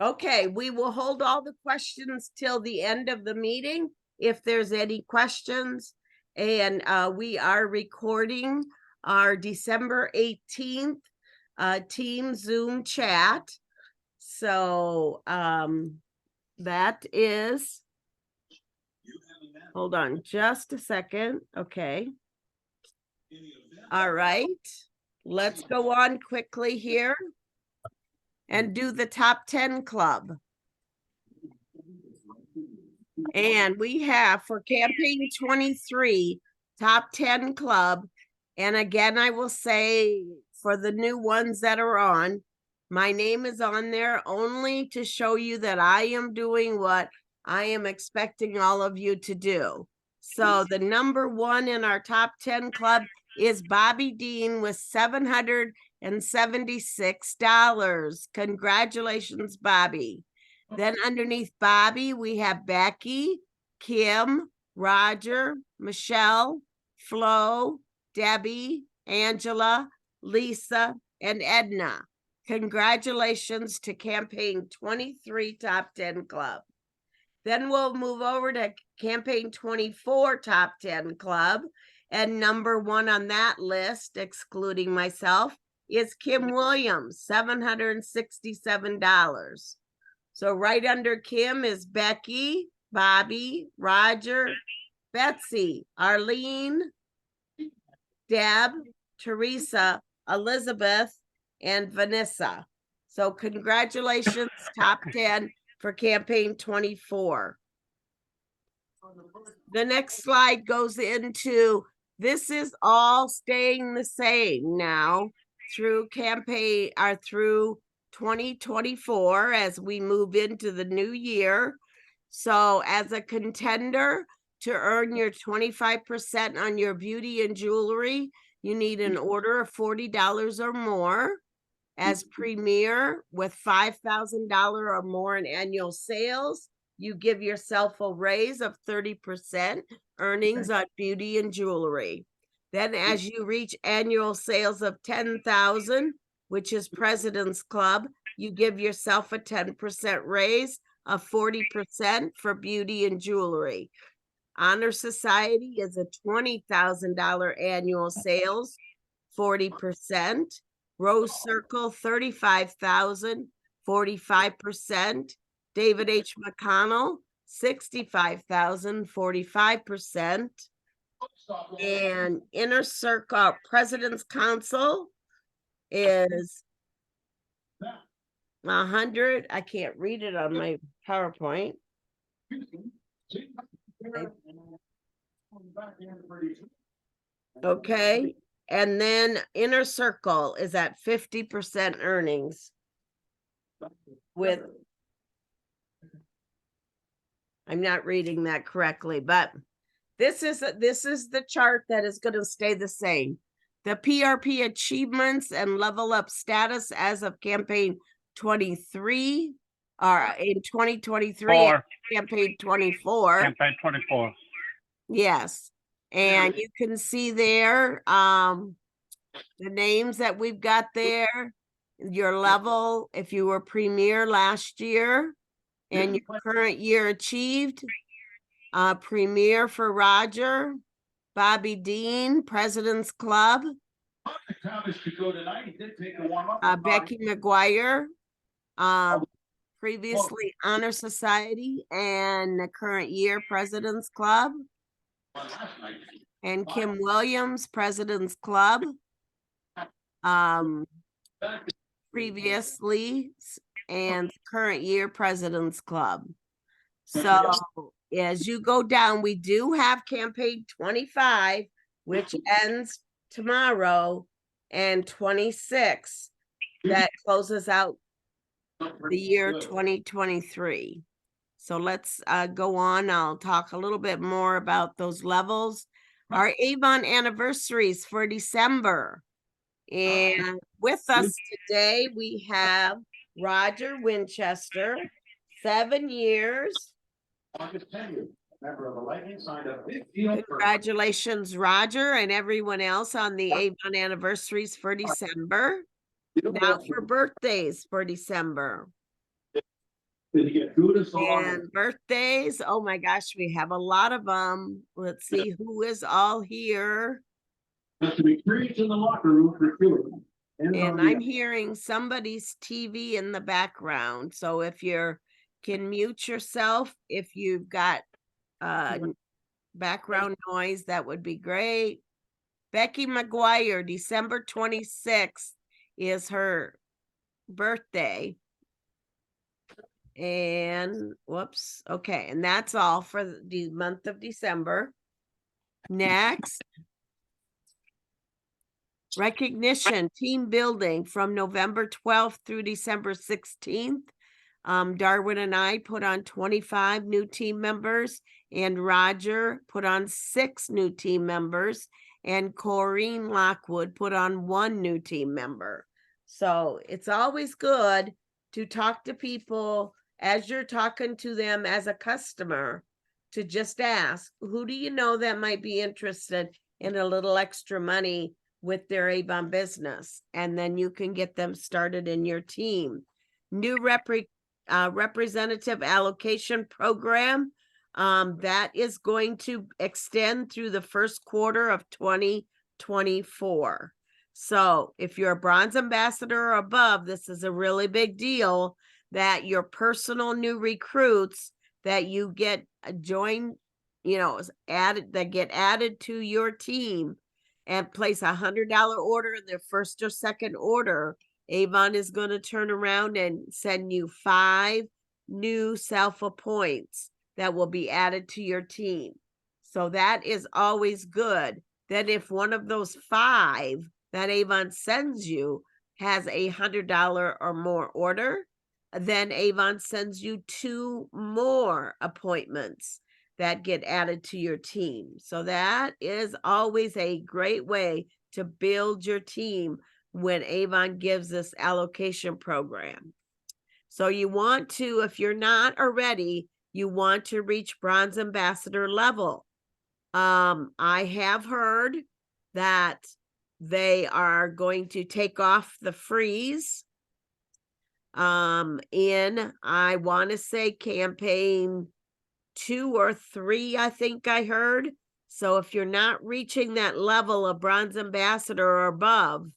Okay, we will hold all the questions till the end of the meeting, if there's any questions. And we are recording our December 18th team Zoom chat. So that is, hold on just a second. Okay. All right, let's go on quickly here and do the top 10 club. And we have for campaign 23, top 10 club. And again, I will say for the new ones that are on, my name is on there only to show you that I am doing what I am expecting all of you to do. So the number one in our top 10 club is Bobby Dean with $776. Congratulations, Bobby. Then underneath Bobby, we have Becky, Kim, Roger, Michelle, Flo, Debbie, Angela, Lisa, and Edna. Congratulations to campaign 23 top 10 club. Then we'll move over to campaign 24 top 10 club. And number one on that list, excluding myself, is Kim Williams, $767. So right under Kim is Becky, Bobby, Roger, Betsy, Arlene, Deb, Teresa, Elizabeth, and Vanessa. So congratulations, top 10 for campaign 24. The next slide goes into, this is all staying the same now through campaign, or through 2024 as we move into the new year. So as a contender to earn your 25% on your beauty and jewelry, you need an order of $40 or more. As premier with $5,000 or more in annual sales, you give yourself a raise of 30% earnings on beauty and jewelry. Then as you reach annual sales of 10,000, which is President's Club, you give yourself a 10% raise of 40% for beauty and jewelry. Honor Society is a $20,000 annual sales, 40%. Rose Circle, 35,000, 45%. David H. McConnell, 65,000, 45%. And Inner Circle President's Council is 100. I can't read it on my PowerPoint. Okay. And then Inner Circle is at 50% earnings with, I'm not reading that correctly, but this is the chart that is going to stay the same. The PRP achievements and level up status as of campaign 23 are in 2023, campaign 24. Campaign 24. Yes. And you can see there the names that we've got there, your level, if you were premier last year, and your current year achieved. Premier for Roger, Bobby Dean, President's Club, Becky McGuire, previously Honor Society, and the current year President's Club, and Kim Williams, President's Club, previously and current year President's Club. So as you go down, we do have campaign 25, which ends tomorrow, and 26 that closes out the year 2023. So let's go on. I'll talk a little bit more about those levels. Our Avon anniversaries for December. And with us today, we have Roger Winchester, 7 years. Congratulations, Roger, and everyone else on the Avon anniversaries for December. Now for birthdays for December. And birthdays, oh my gosh, we have a lot of them. Let's see who is all here. Has to be treats in the locker room for sure. And I'm hearing somebody's TV in the background. So if you're can mute yourself, if you've got background noise, that would be great. Becky McGuire, December 26th is her birthday. And whoops. Okay. And that's all for the month of December. Next. Recognition, team building from November 12th through December 16th. Darwin and I put on 25 new team members, and Roger put on 6 new team members, and Corrine Lockwood put on 1 new team member. So it's always good to talk to people as you're talking to them as a customer, to just ask, who do you know that might be interested in a little extra money with their Avon business? And then you can get them started in your team. New representative allocation program that is going to extend through the first quarter of 2024. So if you're a bronze ambassador or above, this is a really big deal that your personal new recruits that you get join, added, that get added to your team and place $100 order in their first or second order, Avon is going to turn around and send you 5 new self-appoints that will be added to your team. So that is always good. That if one of those 5 that Avon sends you has a $100 or more order, then Avon sends you 2 more appointments that get added to your team. So that is always a great way to build your team when Avon gives this allocation program. So you want to, if you're not already, you want to reach bronze ambassador level. I have heard that they are going to take off the freeze in, I want to say, campaign 2 or 3, I think I heard. So if you're not reaching that level of bronze ambassador or above,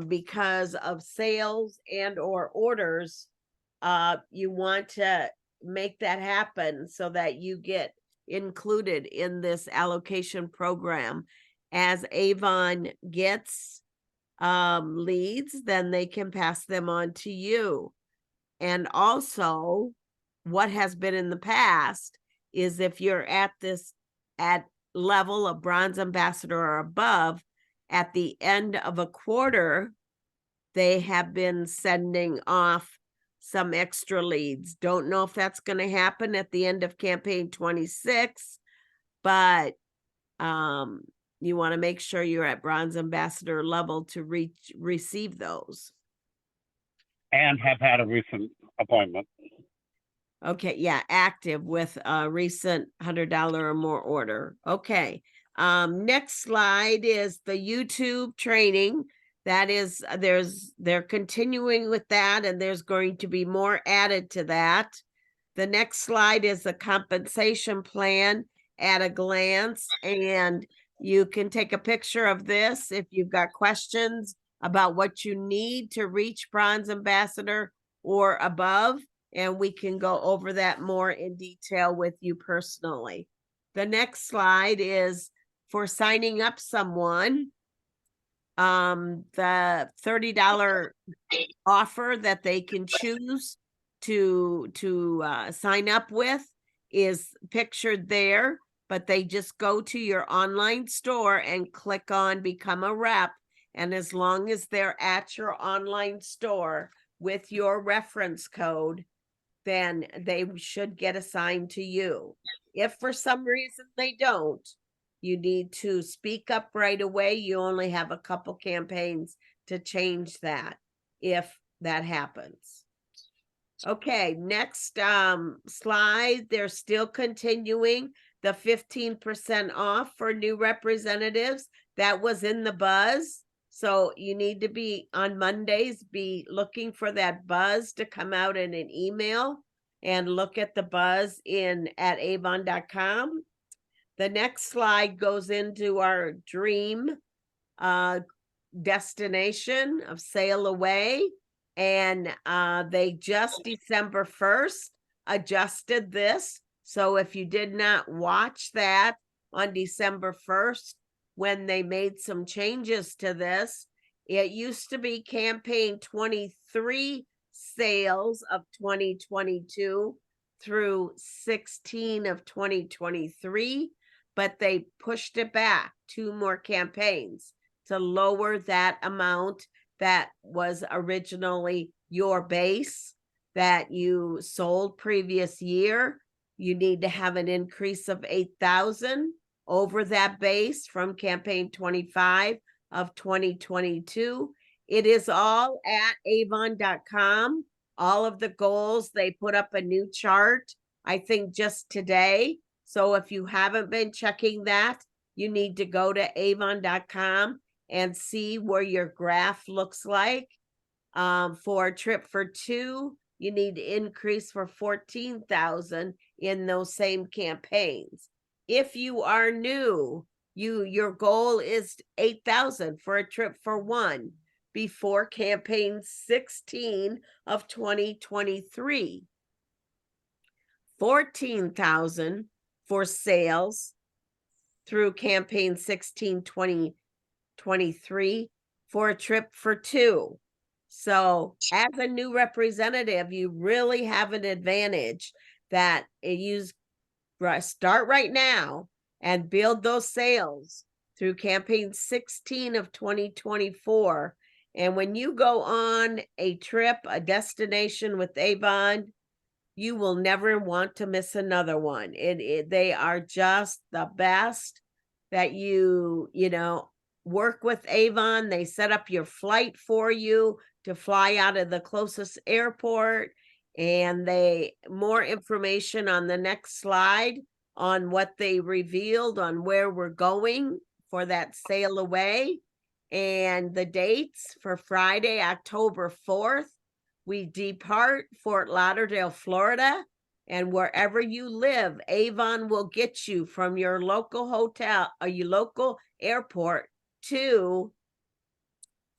because of sales and or orders, you want to make that happen so that you get included in this allocation program. As Avon gets leads, then they can pass them on to you. And also, what has been in the past is if you're at level of bronze ambassador or above, at the end of a quarter, they have been sending off some extra leads. Don't know if that's going to happen at the end of campaign 26, but you want to make sure you're at bronze ambassador level to receive those. And have had a recent appointment. Okay, yeah, active with a recent $100 or more order. Okay. Next slide is the YouTube training. That is, they're continuing with that, and there's going to be more added to that. The next slide is the compensation plan at a glance, and you can take a picture of this if you've got questions about what you need to reach bronze ambassador or above, and we can go over that more in detail with you personally. The next slide is for signing up someone. The $30 offer that they can choose to sign up with is pictured there, but they just go to your online store and click on Become a Rep. And as long as they're at your online store with your reference code, then they should get assigned to you. If for some reason they don't, you need to speak up right away. You only have a couple campaigns to change that if that happens. Okay, next slide. They're still continuing the 15% off for new representatives. That was in the buzz. So you need to be on Mondays, be looking for that buzz to come out in an email and look at the buzz at avon.com. The next slide goes into our dream destination of Sail Away. And they just December 1st adjusted this. So if you did not watch that on December 1st, when they made some changes to this, it used to be campaign 23 sales of 2022 through 16 of 2023, but they pushed it back 2 more campaigns to lower that amount that was originally your base that you sold previous year. You need to have an increase of 8,000 over that base from campaign 25 of 2022. It is all at avon.com. All of the goals, they put up a new chart, I think just today. So if you haven't been checking that, you need to go to avon.com and see where your graph looks like. For a trip for 2, you need to increase for 14,000 in those same campaigns. If you are new, your goal is 8,000 for a trip for 1 before campaign 16 of 2023. 14,000 for sales through campaign 16 2023 for a trip for 2. So as a new representative, you really have an advantage that you start right now and build those sales through campaign 16 of 2024. And when you go on a trip, a destination with Avon, you will never want to miss another one. They are just the best that you work with Avon. They set up your flight for you to fly out of the closest airport. And more information on the next slide on what they revealed on where we're going for that Sail Away. And the dates for Friday, October 4th, we depart Fort Lauderdale, Florida, and wherever you live, Avon will get you from your local hotel or your local airport to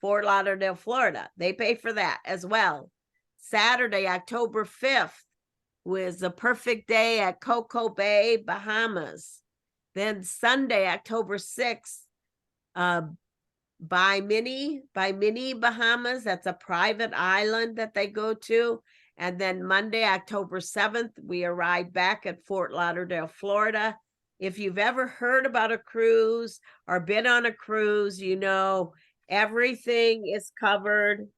Fort Lauderdale, Florida. They pay for that as well. Saturday, October 5th was a perfect day at Cocoa Bay, Bahamas. Then Sunday, October 6th, by Mini Bahamas. That's a private island that they go to. And then Monday, October 7th, we arrive back at Fort Lauderdale, Florida. If you've ever heard about a cruise or been on a cruise, everything is covered.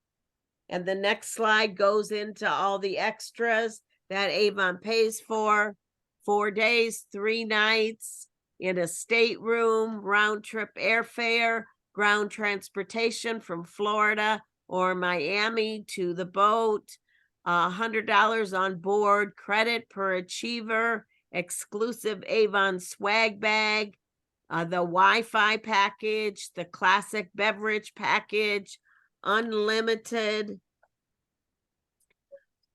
And the next slide goes into all the extras that Avon pays for. 4 days, 3 nights in a stateroom, round trip airfare, ground transportation from Florida or Miami to the boat, $100 on board, credit per achiever, exclusive Avon swag bag, the Wi-Fi package, the classic beverage package, unlimited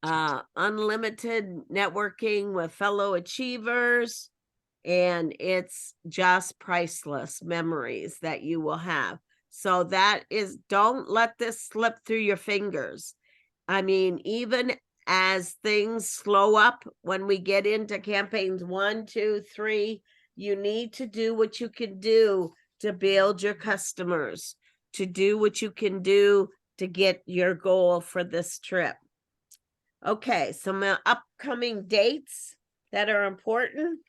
networking with fellow achievers. And it's just priceless memories that you will have. So don't let this slip through your fingers. I mean, even as things slow up when we get into campaigns 1, 2, 3, you need to do what you can do to build your customers, to do what you can do to get your goal for this trip. Okay, some upcoming dates that are important.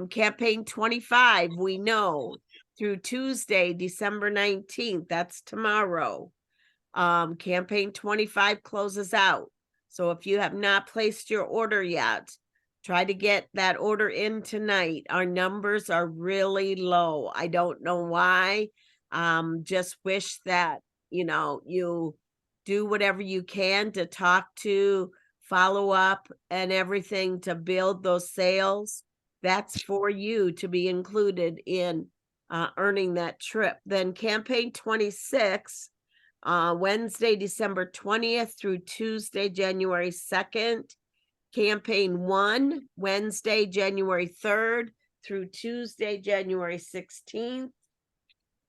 Campaign 25, we know, through Tuesday, December 19th. That's tomorrow. Campaign 25 closes out. So if you have not placed your order yet, try to get that order in tonight. Our numbers are really low. I don't know why. Just wish that, you do whatever you can to talk to, follow up, and everything to build those sales. That's for you to be included in earning that trip. Then campaign 26, Wednesday, December 20th through Tuesday, January 2nd. Campaign 1, Wednesday, January 3rd through Tuesday, January 16th.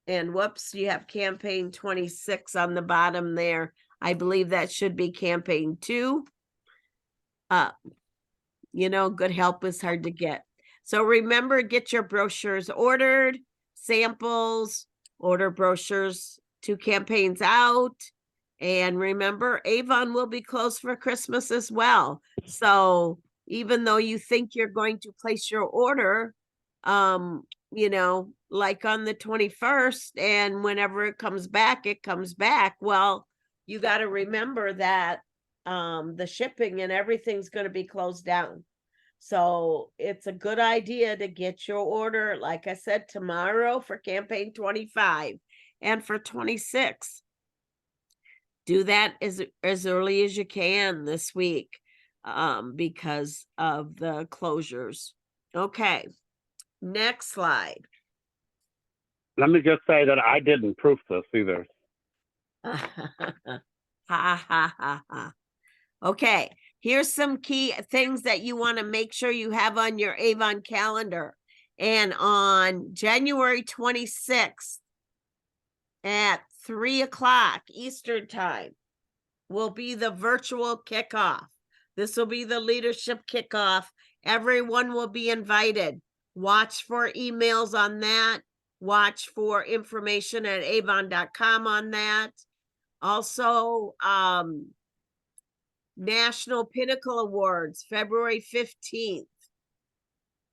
And whoops, you have campaign 26 on the bottom there. I believe that should be campaign 2. Good help is hard to get. So remember, get your brochures ordered, samples, order brochures 2 campaigns out. And remember, Avon will be closed for Christmas as well. So even though you think you're going to place your order, like on the 21st, and whenever it comes back. Well, you got to remember that the shipping and everything's going to be closed down. So it's a good idea to get your order, like I said, tomorrow for campaign 25 and for 26. Do that as early as you can this week because of the closures. Okay, next slide. Let me just say that I didn't proof this either. Ha ha ha ha. Okay, here's some key things that you want to make sure you have on your Avon calendar. And on January 26th at 3:00 Eastern time will be the virtual kickoff. This will be the leadership kickoff. Everyone will be invited. Watch for emails on that. Watch for information at avon.com on that. Also, National Pinnacle Awards, February 15th.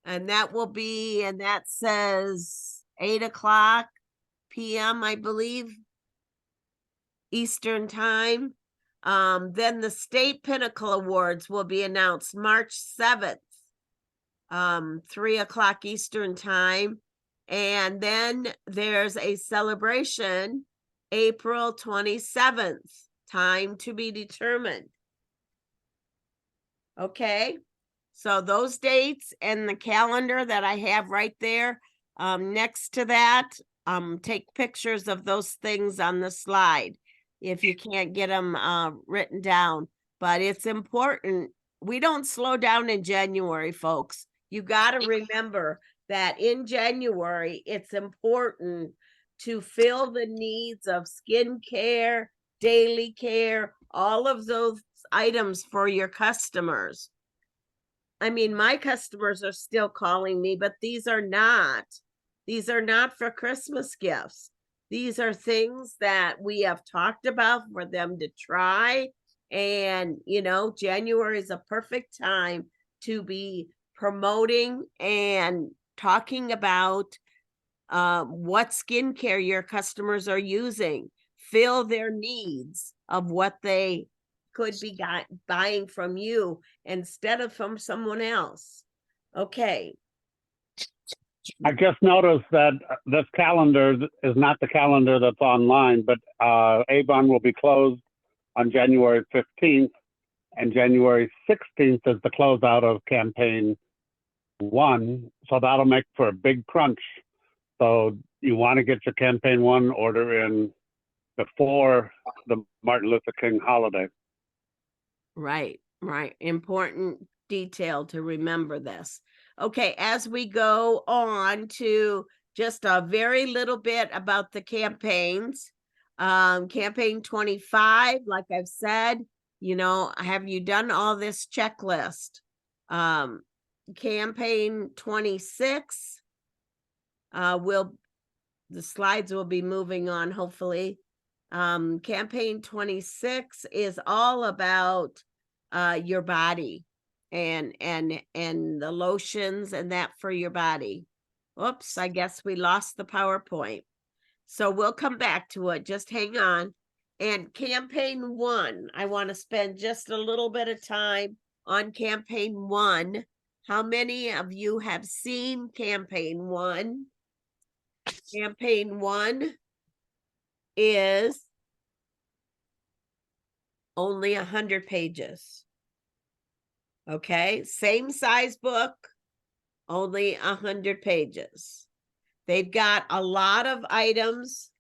And that says 8:00 p.m., I believe, Eastern time. Then the State Pinnacle Awards will be announced March 7th, 3:00 Eastern time. And then there's a celebration April 27th, time to be determined. Okay, so those dates and the calendar that I have right there next to that, take pictures of those things on the slide if you can't get them written down. But it's important. We don't slow down in January, folks. You got to remember that in January, it's important to fill the needs of skincare, daily care, all of those items for your customers. I mean, my customers are still calling me, but these are not for Christmas gifts. These are things that we have talked about for them to try. And, January is a perfect time to be promoting and talking about what skincare your customers are using. Fill their needs of what they could be buying from you instead of from someone else. Okay. I just noticed that this calendar is not the calendar that's online, but Avon will be closed on January 15th, and January 16th is the closeout of campaign 1. So that'll make for a big crunch. So you want to get your campaign 1 order in before the Martin Luther King holiday. Right. Important detail to remember this. Okay, as we go on to just a very little bit about the campaigns. Campaign 25, like I've said, have you done all this checklist? Campaign 26, the slides will be moving on, hopefully. Campaign 26 is all about your body and the lotions and that for your body. Oops, I guess we lost the PowerPoint. So we'll come back to it. Just hang on. And campaign 1, I want to spend just a little bit of time on campaign 1. How many of you have seen campaign 1? Campaign 1 is only 100 pages. Okay, same size book, only 100 pages. They've got a lot of items.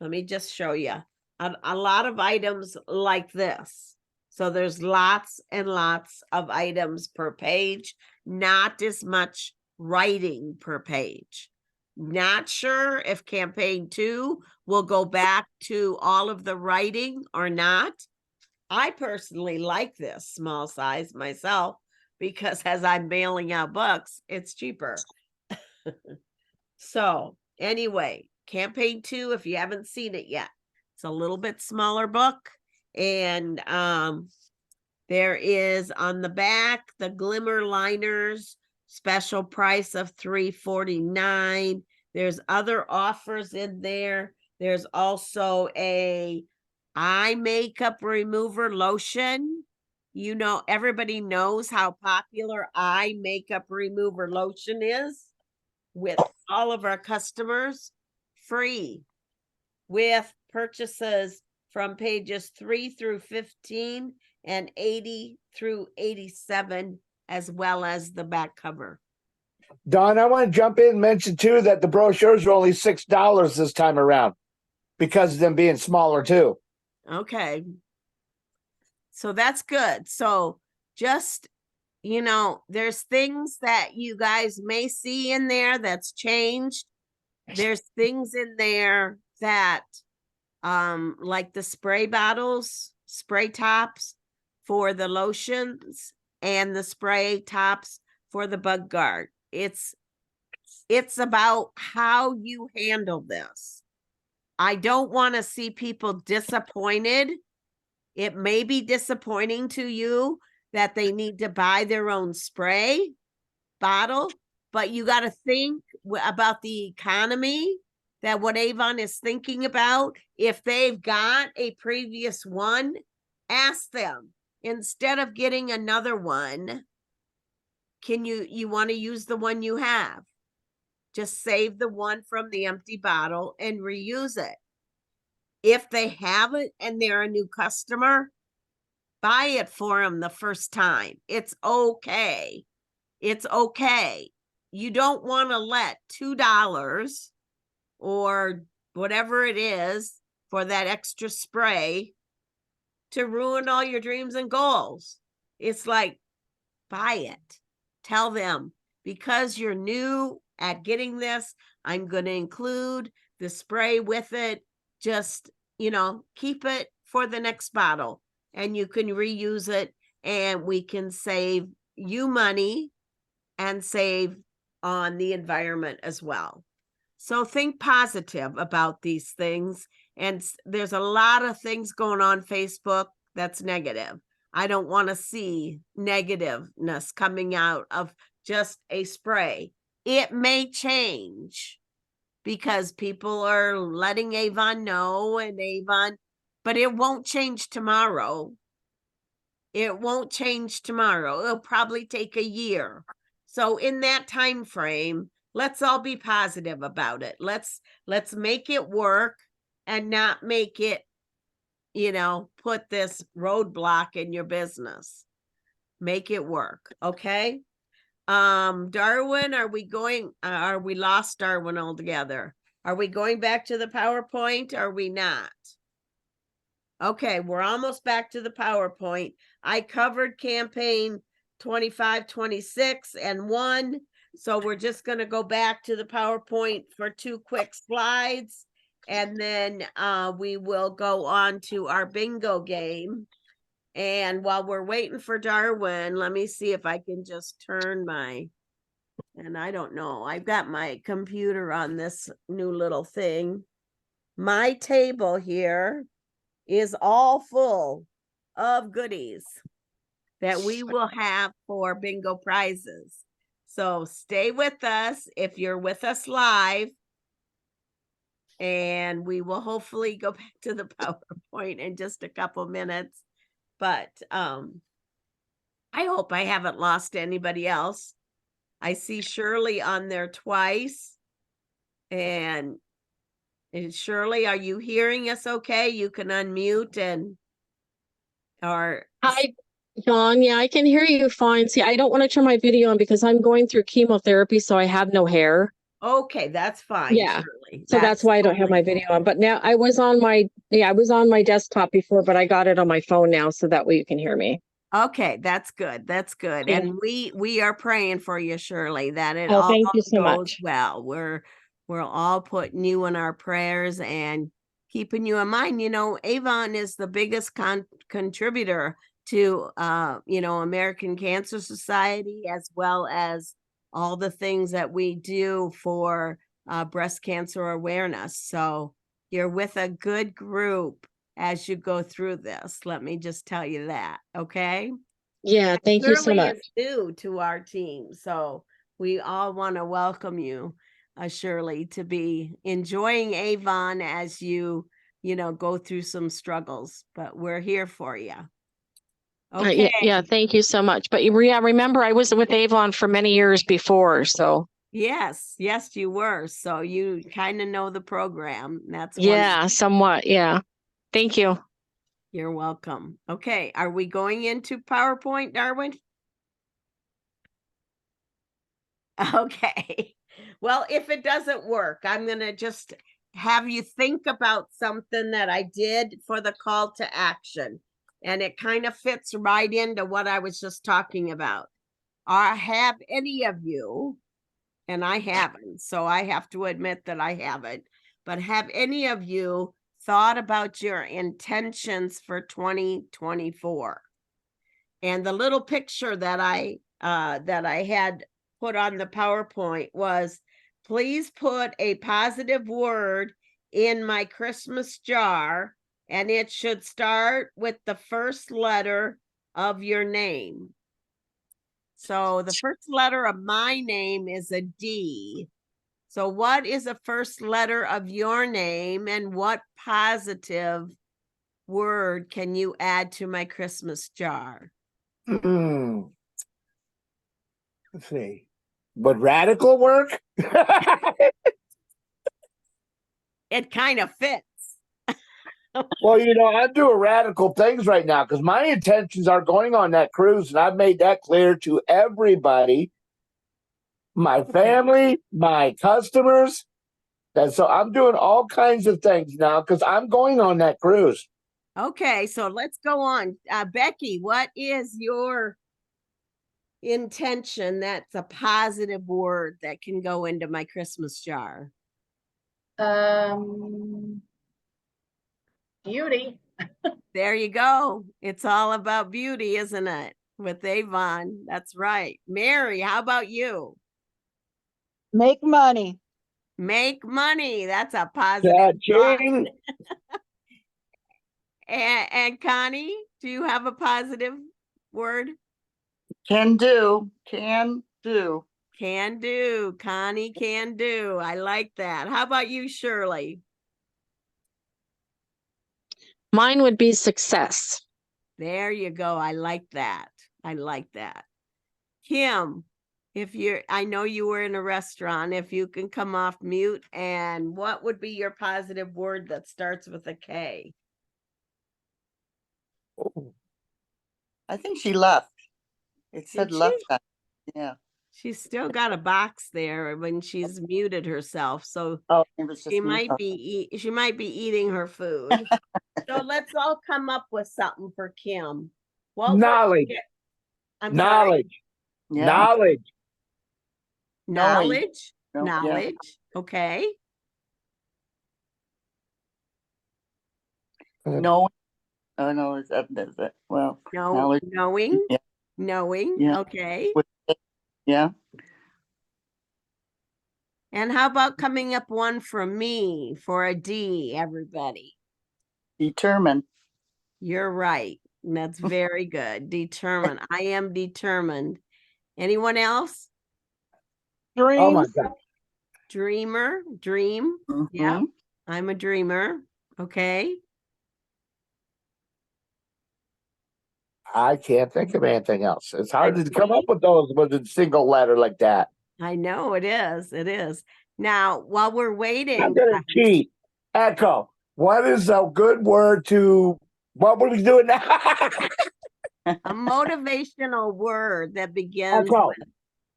Let me just show you a lot of items like this. So there's lots and lots of items per page, not as much writing per page. Not sure if campaign 2 will go back to all of the writing or not. I personally like this small size myself because as I'm mailing out books, it's cheaper. So anyway, campaign 2, if you haven't seen it yet, it's a little bit smaller book. And there is on the back the glimmer liners, special price of $3.49. There's other offers in there. There's also a eye makeup remover lotion. You know, everybody knows how popular eye makeup remover lotion is with all of our customers, free with purchases from pages 3 through 15 and 80 through 87, as well as the back cover. Don, I want to jump in and mention too that the brochures are only $6 this time around because of them being smaller too. Okay. So that's good. So just, you know, there's things that you guys may see in there that's changed. There's things in there that like the spray bottles, spray tops for the lotions and the spray tops for the bug guard. It's about how you handle this. I don't want to see people disappointed. It may be disappointing to you that they need to buy their own spray bottle, but you got to think about the economy, that what Avon is thinking about. If they've got a previous one, ask them, instead of getting another one, can you want to use the one you have? Just save the one from the empty bottle and reuse it. If they have it and they're a new customer, buy it for them the first time. It's okay. It's okay. You don't want to let $2 or whatever it is for that extra spray to ruin all your dreams and goals. It's like, buy it. Tell them, because you're new at getting this, I'm going to include the spray with it. Just, you know, keep it for the next bottle and you can reuse it, and we can save you money and save on the environment as well. So think positive about these things. And there's a lot of things going on Facebook that's negative. I don't want to see negativeness coming out of just a spray. It may change because people are letting Avon know, and Avon, but it won't change tomorrow. It won't change tomorrow. It'll probably take a year. So in that time frame, let's all be positive about it. Let's make it work and not make it, you know, put this roadblock in your business. Make it work. Okay. Darwin, are we lost Darwin altogether? Are we going back to the PowerPoint? Or are we not? Okay, we're almost back to the PowerPoint. I covered campaign 25, 26 and 1. So we're just going to go back to the PowerPoint for 2 quick slides. And then we will go on to our bingo game. And while we're waiting for Darwin, let me see if I can just turn my, and I don't know, I've got my computer on this new little thing. My table here is all full of goodies that we will have for bingo prizes. So stay with us if you're with us live, and we will hopefully go back to the PowerPoint in just a couple minutes. But I hope I haven't lost anybody else. I see Shirley on there twice. And Shirley, are you hearing us okay? You can unmute and or Hi, Dawn. Yeah, I can hear you fine. See, I don't want to turn my video on because I'm going through chemotherapy, so I have no hair. Okay, that's fine, Yeah. Shirley. So that's why I don't have my totally video on. But now I was on my desktop before, but I got it on my phone now, so that way you can hear me. Okay, that's good. That's good. Yeah. And we are praying for you, Shirley, that it Oh, all thank you so goes much. well. We're all putting you in our prayers and keeping you in mind. You know, Avon is the biggest contributor to American Cancer Society, as well as all the things that we do for breast cancer awareness. So you're with a good group as you go through this. Let me just tell you that. Okay. Yeah, thank you so Shirley much. is new to our team. So we all want to welcome you, Shirley, to be enjoying Avon as you go through some struggles, but we're here for you. Okay. Yeah, thank you so much. But yeah, remember I was with Avon for many years before, so Yes, you were. So you kind of know the program. That's yeah, somewhat. Yeah. Thank you. You're welcome. Okay. Are we going into PowerPoint, Darwin? Okay. Well, if it doesn't work, I'm going to just have you think about something that I did for the call to action. And it kind of fits right into what I was just talking about. Have any of you, and I haven't, so I have to admit that I haven't, but have any of you thought about your intentions for 2024? And the little picture that I had put on the PowerPoint was, please put a positive word in my Christmas jar, and it should start with the first letter of your name. So the first letter of my name is a D. So what is the first letter of your name, and what positive word can you add to my Christmas jar? Let's see. Would radical work? It kind of fits. Well, I'm doing radical things right now because my intentions are going on that cruise, and I've made that clear to everybody, my family, my customers. And so I'm doing all kinds of things now because I'm going on that cruise. Okay, so let's go on. Becky, what is your intention that's a positive word that can go into my Christmas jar? Beauty. There you go. It's all about beauty, isn't it? With Avon. That's right. Mary, how about you? Make money. Make money. That's a positive thought. Cha-ching. And Connie, do you have a positive word? Can do. Can do. Can do. Connie can do. I like that. How about you, Shirley? Mine would be success. There you go. I like that. I like that. Kim, I know you were in a restaurant, if you can come off mute, and what would be your positive word that starts with a K? I think she left. It said Did she? left. Yeah. She's still got a box there when she's muted herself, so Oh, it was just she me. might be eating her food. So let's all come up with something for Kim. What Knowledge. I'm sorry. Knowledge. Yeah. Knowledge. Knowing. Knowledge. No, yeah. Knowledge. Okay. Knowing. Oh no, is that well? Knowledge. Knowing. Yeah. Knowing. Yeah. Okay. Yeah. And how about coming up one from me for a D, everybody? Determined. You're right. That's very good. Determined. I am determined. Anyone else? Dreams. Oh my God. Dreamer. Dream. Mhm. Yeah. I'm a dreamer. Okay. I can't think of anything else. It's hard to come up with those with a single letter like that. I know it is. It is. Now, while we're waiting, I'm gonna cheat. Echo. What is a good word to? What were we doing now? a motivational word that begins Echo. with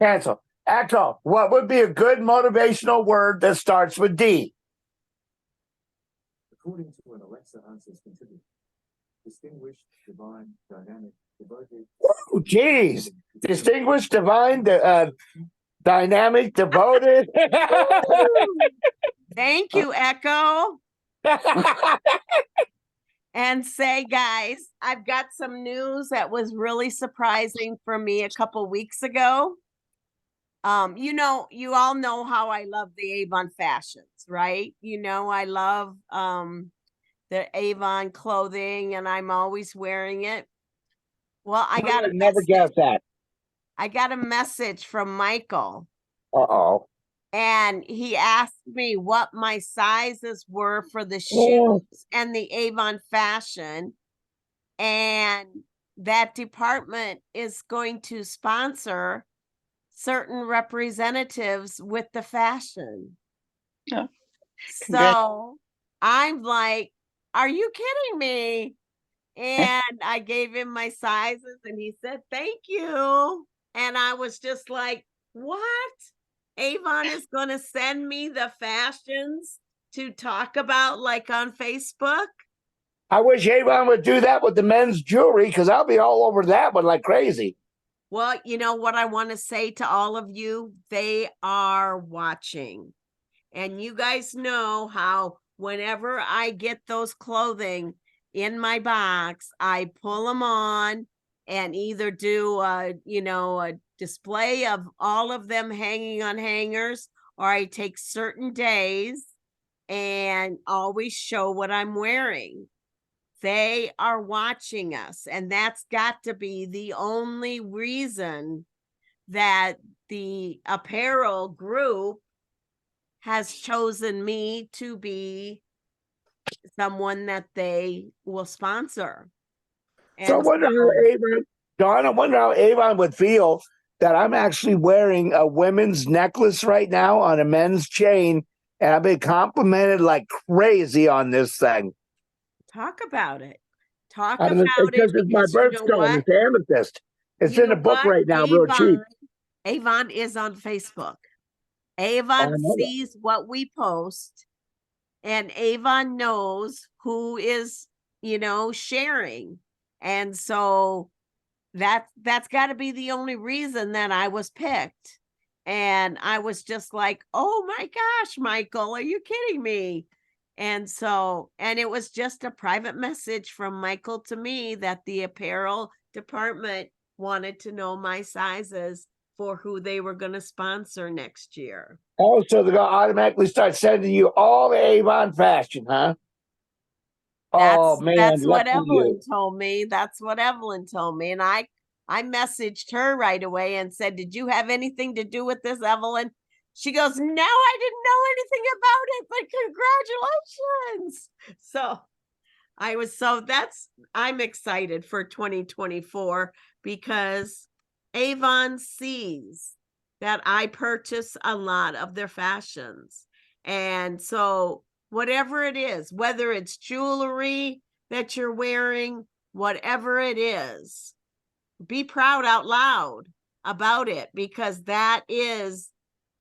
Cancel. Echo, what would be a good motivational word that starts with D? According to an Alexa Answers contributor, distinguished, divine, dynamic, devoted. Oh, geez. Distinguished, divine, dynamic, devoted. Thank you, Echo. And say, guys, I've got some news that was really surprising for me a couple weeks ago. You all know how I love the Avon fashions, right? I love the Avon clothing and I'm always wearing it. Well, I got a never guess that. I got a message from Michael. Uh-oh. And he asked me what my sizes were for the Oh. shoes and the Avon fashion. And that department is going to sponsor certain representatives with the fashion. Yeah. So I'm like, are you kidding me? And I gave him my sizes and he said, thank you. And I was just like, what? Avon is going to send me the fashions to talk about like on Facebook? I wish Avon would do that with the men's jewelry because I'll be all over that one like crazy. Well, you know what I want to say to all of you? They are watching. And you guys know how whenever I get those clothing in my box, I pull them on and either do a display of all of them hanging on hangers, or I take certain days and always show what I'm wearing. They are watching us, and that's got to be the only reason that the apparel group has chosen me to be someone that they will sponsor. So I wonder how Avon, Dawn, I wonder how Avon would feel that I'm actually wearing a women's necklace right now on a men's chain, and I've been complimented like crazy on this thing. Talk about it. Talk I mean, about it. it's my Because you know birthstone. what? It's amethyst. It's You in know a book what? right now, real cheap. Avon is on Facebook. I Avon know that. sees what we post, and Avon knows who is, sharing. And so that's got to be the only reason that I was picked. And I was just like, oh my gosh, Michael, are you kidding me? And it was just a private message from Michael to me that the apparel department wanted to know my sizes for who they were going to sponsor next year. Oh, so they're going to automatically start sending you all the Avon fashion, huh? Oh, man. That's what lucky Evelyn you. told me. That's what Evelyn told me. And I messaged her right away and said, did you have anything to do with this, Evelyn? She goes, no, I didn't know anything about it, but congratulations. So I'm excited for 2024 because Avon sees that I purchase a lot of their fashions. And so whatever it is, whether it's jewelry that you're wearing, whatever it is, be proud out loud about it, because that is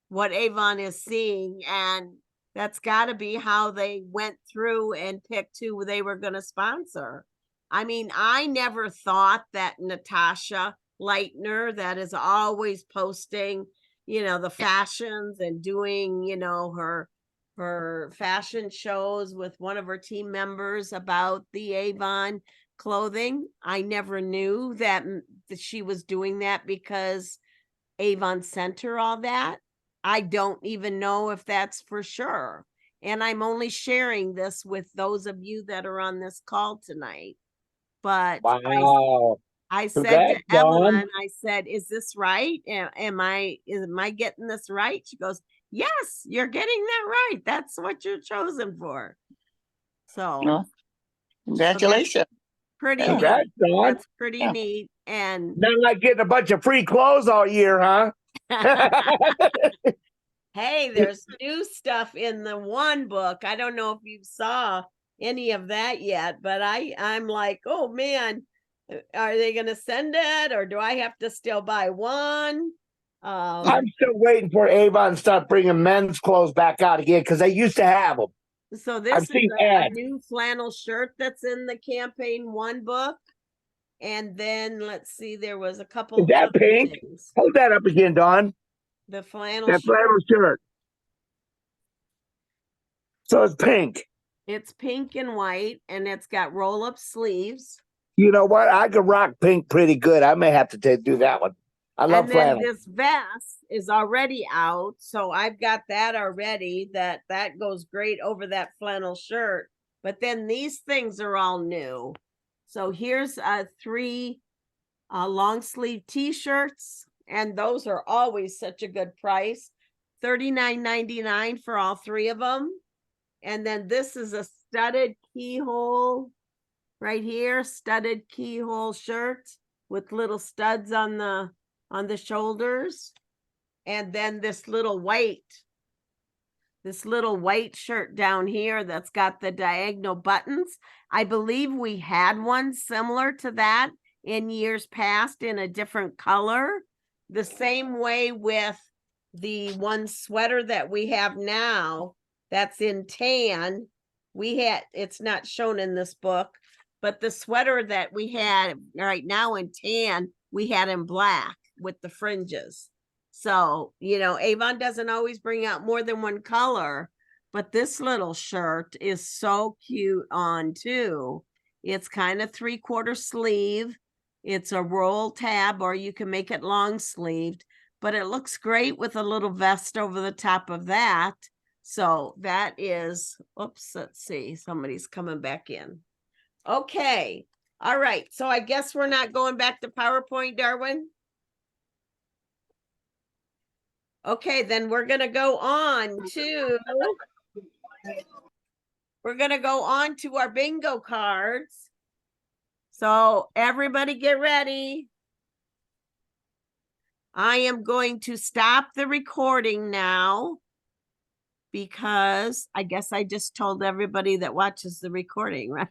what Avon is seeing. And that's got to be how they went through and picked who they were going to sponsor. I mean, I never thought that Natasha Leitner, that is always posting, the fashions and doing, her fashion shows with one of her team members about the Avon clothing. I never knew that she was doing that because Avon sent her all that. I don't even know if that's for sure. And I'm only sharing this with those of you that are on this call tonight. But wow. I said Congrats, to Evelyn, Dawn. I said, is this right? Am I getting this right? She goes, yes, you're getting that right. That's what you're chosen for. So Well, congratulations. pretty Congrats, neat. Dawn. That's pretty Yeah. neat. And Not like getting a bunch of free clothes all year, huh? hey, there's new stuff in the one book. I don't know if you saw any of that yet, but I'm like, oh man, are they going to send it, or do I have to still buy one? I'm still waiting for Avon to start bringing men's clothes back out again because they used to have them. So this I've is seen a ads. new flannel shirt that's in the campaign one book. And then let's see, there was a couple Is that other pink? things. Hold that up again, Dawn. The flannel That shirt, flannel shirt. So it's pink. it's pink and white, and it's got roll-up sleeves. You know what? I could rock pink pretty good. I may have to do that one. I love And then flannel. this vest is already out, so I've got that already. That goes great over that flannel shirt. But then these things are all new. So here's 3 long sleeve t-shirts, and those are always such a good price. $39.99 for all 3 of them. And then this is a studded keyhole right here, studded keyhole shirt with little studs on the shoulders. And then this little white shirt down here that's got the diagonal buttons. I believe we had one similar to that in years past in a different color. The same way with the one sweater that we have now that's in tan. It's not shown in this book, but the sweater that we had right now in tan, we had in black with the fringes. So, Avon doesn't always bring out more than one color, but this little shirt is so cute on too. It's kind of 3/4 sleeve. It's a roll tab, or you can make it long sleeved, but it looks great with a little vest over the top of that. So that is, oops, let's see, somebody's coming back in. Okay. All right. So I guess we're not going back to PowerPoint, Darwin. Okay, then we're going to go on to our bingo cards. So everybody get ready. I am going to stop the recording now because I guess I just told everybody that watches the recording, right?